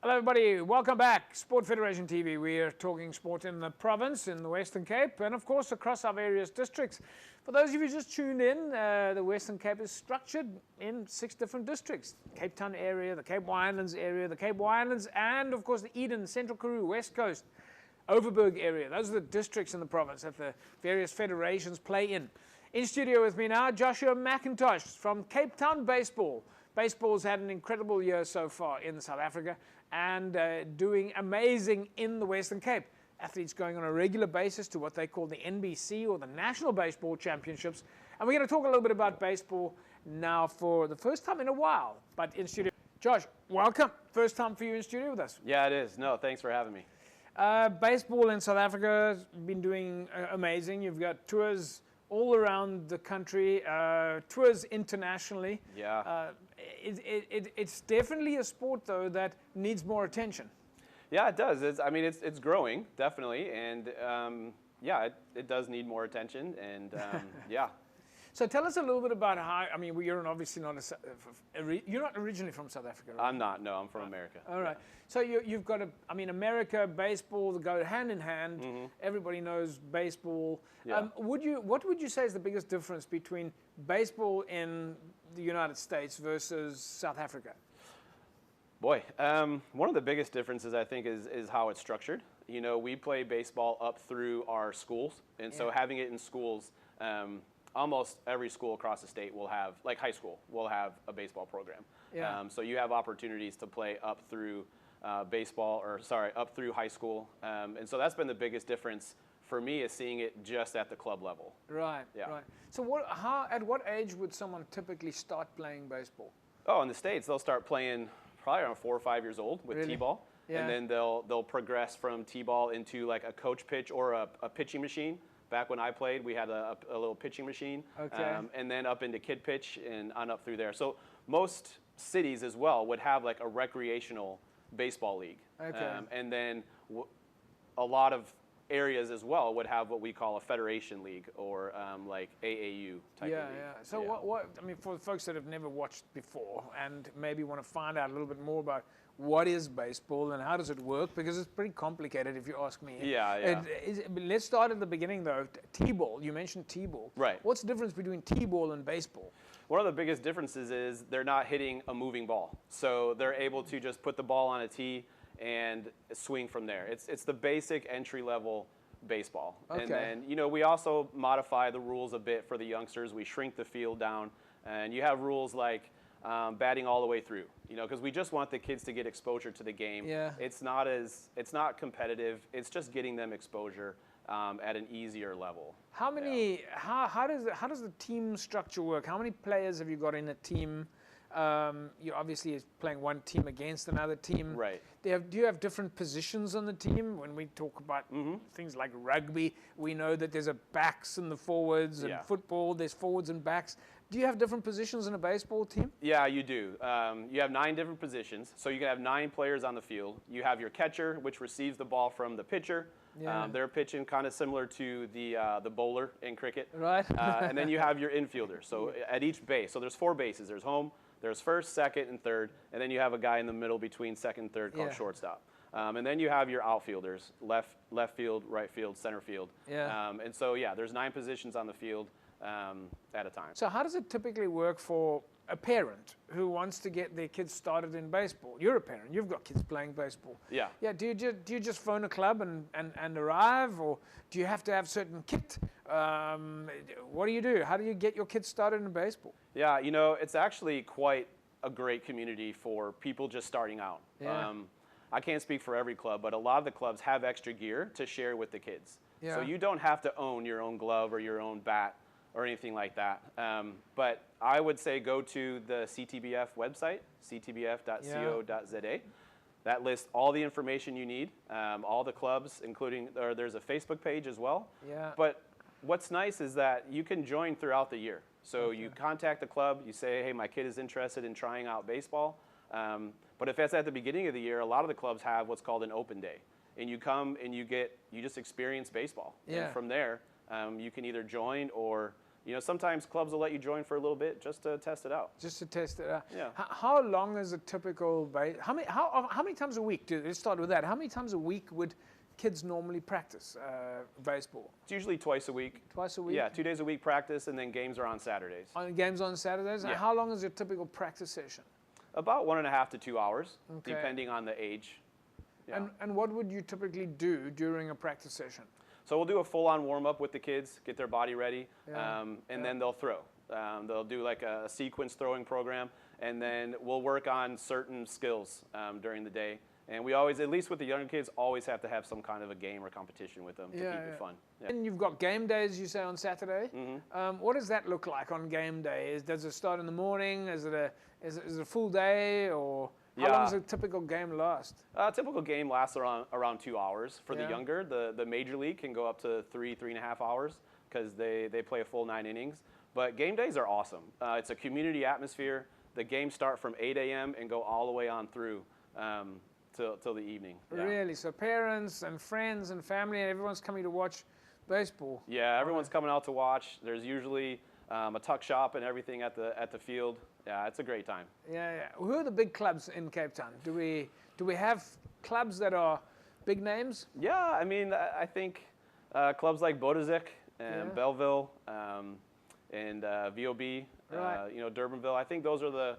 Hello everybody, welcome back. Sport Federation TV. We are talking sport in the province, in the Western Cape, and of course across our various districts. For those of you who just tuned in, the Western Cape is structured in 6 different districts. Cape Town area, the Cape Winelands area, the Cape Winelands, and of course the Eden, Central Karoo, West Coast, Overberg area. Those are the districts in the province that the various federations play in. In studio with me now, Joshua McIntosh from Cape Town Baseball. Baseball's had an incredible year so far in South Africa and doing amazing in the Western Cape. Athletes going on a regular basis to what they call the NBC or the National Baseball Championships. And we're going to talk a little bit about baseball now for the first time in a while, but in studio. Josh, welcome. First time for you in studio with us. Yeah, it is. No, thanks for having me. Baseball in South Africa has been doing amazing. You've got tours all around the country, tours internationally. Yeah. It's definitely a sport, though, that needs more attention. Yeah, it does. It's growing, definitely. And yeah, it does need more attention. And yeah. So tell us a little bit about how, you're obviously not you're not originally from South Africa, right? I'm not, no, I'm from America. All right. So you've got America, baseball, they go hand in hand. Mm-hmm. Everybody knows baseball. Yeah. What would you say is the biggest difference between baseball in the United States versus South Africa? Boy, one of the biggest differences, I think, is how it's structured. You know, we play baseball up through our schools. And so having it in schools, almost every school across the state will have, like high school, will have a baseball program. Yeah. So you have opportunities to play up through up through high school. And so that's been the biggest difference for me, is seeing it just at the club level. Right, yeah. Right. So at what age would someone typically start playing baseball? Oh, in the States, they'll start playing probably around 4 or 5 years old with T-ball. Yeah. And then they'll progress from T-ball into like a coach pitch or a pitching machine. Back when I played, we had a little pitching machine, and then up into kid pitch and on up through there. So most cities as well would have like a recreational baseball league. Okay. And then a lot of areas as well would have what we call a federation league or like AAU type of league. Yeah. So for the folks that have never watched before and maybe want to find out a little bit more about what is baseball and how does it work, because it's pretty complicated if you ask me. Yeah. Let's start at the beginning though. T-ball, you mentioned T-ball. Right. What's the difference between T-ball and baseball? One of the biggest differences is they're not hitting a moving ball. So they're able to just put the ball on a tee and swing from there. It's the basic entry-level baseball. Okay. And then, we also modify the rules a bit for the youngsters. We shrink the field down, and you have rules like batting all the way through, because we just want the kids to get exposure to the game. Yeah. It's not competitive. It's just getting them exposure at an easier level. How does the team structure work? How many players have you got in a team? You obviously is playing one team against another team. Right. Do you have different positions on the team? When we talk about things like rugby, we know that there's a backs and the forwards, and football, there's forwards and backs. Do you have different positions in a baseball team? Yeah, you do. You have 9 different positions, so you can have 9 players on the field. You have your catcher, which receives the ball from the pitcher. Yeah. They're pitching kind of similar to the bowler in cricket. Right. And then you have your infielder. So at each base, so there's 4 bases. There's home, there's first, second, and third, and then you have a guy in the middle between second and third called shortstop. And then you have your outfielders, left field, right field, center field. Yeah. And so, there's 9 positions on the field at a time. So how does it typically work for a parent who wants to get their kids started in baseball? You're a parent. You've got kids playing baseball. Yeah. Yeah. Do you just phone a club and arrive, or do you have to have certain kit? What do you do? How do you get your kids started in baseball? Yeah, it's actually quite a great community for people just starting out. Yeah. I can't speak for every club, but a lot of the clubs have extra gear to share with the kids. Yeah. So you don't have to own your own glove or your own bat or anything like that. But I would say go to the CTBF website, ctbf.co.za. That lists all the information you need, all the clubs, there's a Facebook page as well. Yeah. But what's nice is that you can join throughout the year. So you contact the club, you say, hey, my kid is interested in trying out baseball. But if that's at the beginning of the year, a lot of the clubs have what's called an open day. And you come and you just experience baseball. Yeah. And from there, you can either join or sometimes clubs will let you join for a little bit just to test it out. Just to test it out. Yeah. How long is a typical how many times a week? Let's start with that. How many times a week would kids normally practice baseball? It's usually twice a week. Twice a week? Yeah, 2 days a week practice, and then games are on Saturdays. Games on Saturdays? Yeah. How long is your typical practice session? About 1.5 to 2 hours, Okay. depending on the age. Yeah. And what would you typically do during a practice session? So we'll do a full-on warm-up with the kids, get their body ready, Yeah. and then they'll throw. They'll do like a sequence throwing program, and then we'll work on certain skills during the day. And we always, at least with the younger kids, always have to have some kind of a game or competition with them to keep it fun. Yeah. And you've got game days, you say, on Saturday. Mm-hmm. What does that look like on game day? Does it start in the morning? Is it a full day, or how long does a typical game last? A typical game lasts around 2 hours. For the younger, the major league can go up to 3.5 hours because they play a full 9 innings. But game days are awesome. It's a community atmosphere. The games start from 8 a.m. and go all the way on through till the evening. Yeah. Really? So parents and friends and family and everyone's coming to watch baseball? Yeah, everyone's coming out to watch. There's usually a tuck shop and everything at the field. Yeah, it's a great time. Yeah. Who are the big clubs in Cape Town? Do we have clubs that are big names? Yeah, I mean, I think clubs like Bodazek and Belleville and VOB, Durbanville. I think those are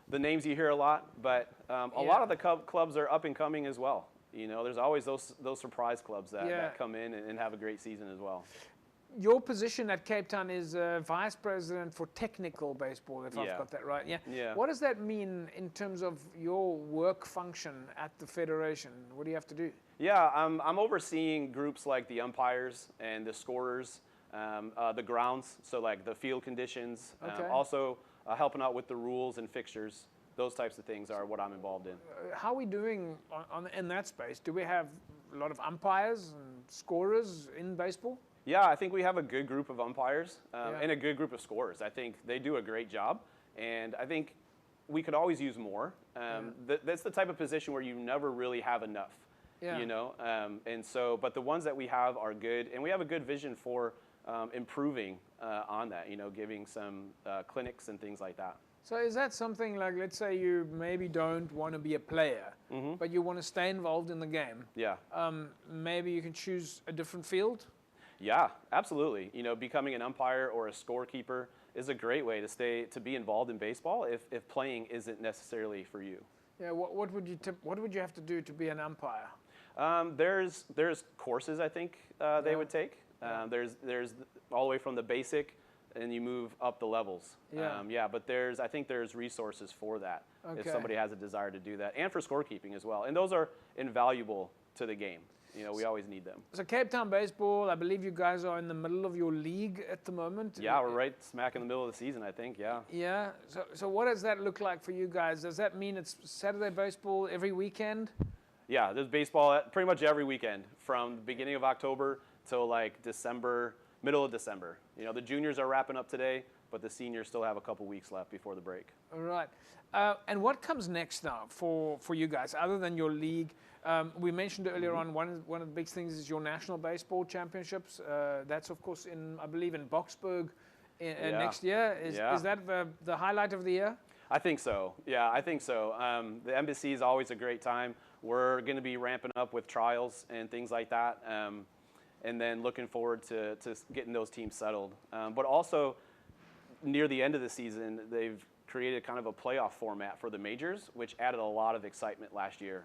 the names you hear a lot, but a lot of the clubs are up and coming as well. There's always those surprise clubs that come in and have a great season as well. Your position at Cape Town is Vice President for Technical Baseball, if I've got that right. Yeah. What does that mean in terms of your work function at the Federation? What do you have to do? Yeah, I'm overseeing groups like the umpires and the scorers, the grounds, so like the field conditions, also helping out with the rules and fixtures. Those types of things are what I'm involved in. How are we doing in that space? Do we have a lot of umpires and scorers in baseball? Yeah, I think we have a good group of umpires and a good group of scorers. I think they do a great job, and I think we could always use more. That's the type of position where you never really have enough, and so, but the ones that we have are good, and we have a good vision for improving on that, giving some clinics and things like that. So is that something like, let's say you maybe don't want to be a player, but you want to stay involved in the game? Yeah. Maybe you can choose a different field? Yeah, absolutely. Becoming an umpire or a scorekeeper is a great way to be involved in baseball if playing isn't necessarily for you. Yeah. What would you have to do to be an umpire? There's courses I think they would take. There's all the way from the basic, and you move up the levels. But I think there's resources for that if somebody has a desire to do that, and for scorekeeping as well. And those are invaluable to the game. We always need them. So Cape Town Baseball, I believe you guys are in the middle of your league at the moment. Yeah, we're right smack in the middle of the season, I think, yeah. Yeah, so what does that look like for you guys? Does that mean it's Saturday baseball every weekend? Yeah, there's baseball pretty much every weekend from the beginning of October till like December, middle of December. The juniors are wrapping up today, but the seniors still have a couple weeks left before the break. All right. And what comes next now for you guys, other than your league? We mentioned earlier on one of the big things is your National Baseball Championships. That's, of course, I believe in Boksburg next year. Is that the highlight of the year? I think so. Yeah, I think so. The embassy is always a great time. We're going to be ramping up with trials and things like that. And then looking forward to getting those teams settled. But also, near the end of the season, they've created kind of a playoff format for the majors, which added a lot of excitement last year,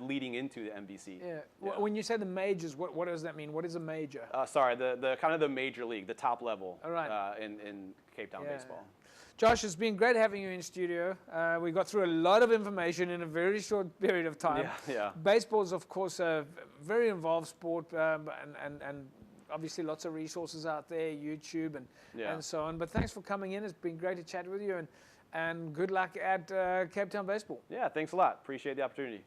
leading into the NBC. Yeah. When you say the majors, what does that mean? What is a major? Sorry, the kind of the major league, the top level in Cape Town baseball. Josh, it's been great having you in studio. We got through a lot of information in a very short period of time. Yeah. Baseball is, of course, a very involved sport, and obviously lots of resources out there, YouTube and so on. But thanks for coming in. It's been great to chat with you, and good luck at Cape Town Baseball. Yeah, thanks a lot. Appreciate the opportunity.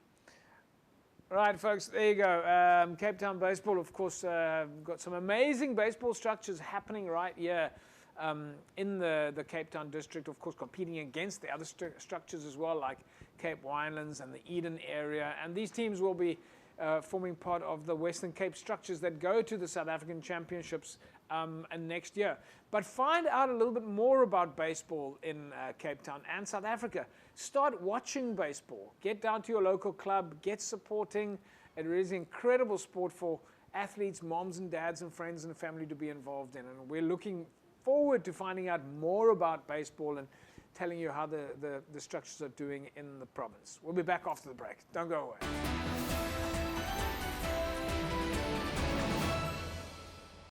All right, folks, there you go. Cape Town Baseball, of course, got some amazing baseball structures happening right here. In the Cape Town district, of course, competing against the other structures as well, like Cape Winelands and the Eden area. And these teams will be forming part of the Western Cape structures that go to the South African Championships and next year. But find out a little bit more about baseball in Cape Town and South Africa. Start watching baseball. Get down to your local club. Get supporting. It is incredible sport for athletes, moms and dads and friends and family to be involved in. And we're looking forward to finding out more about baseball and telling you how the structures are doing in the province. We'll be back after the break. Don't go away.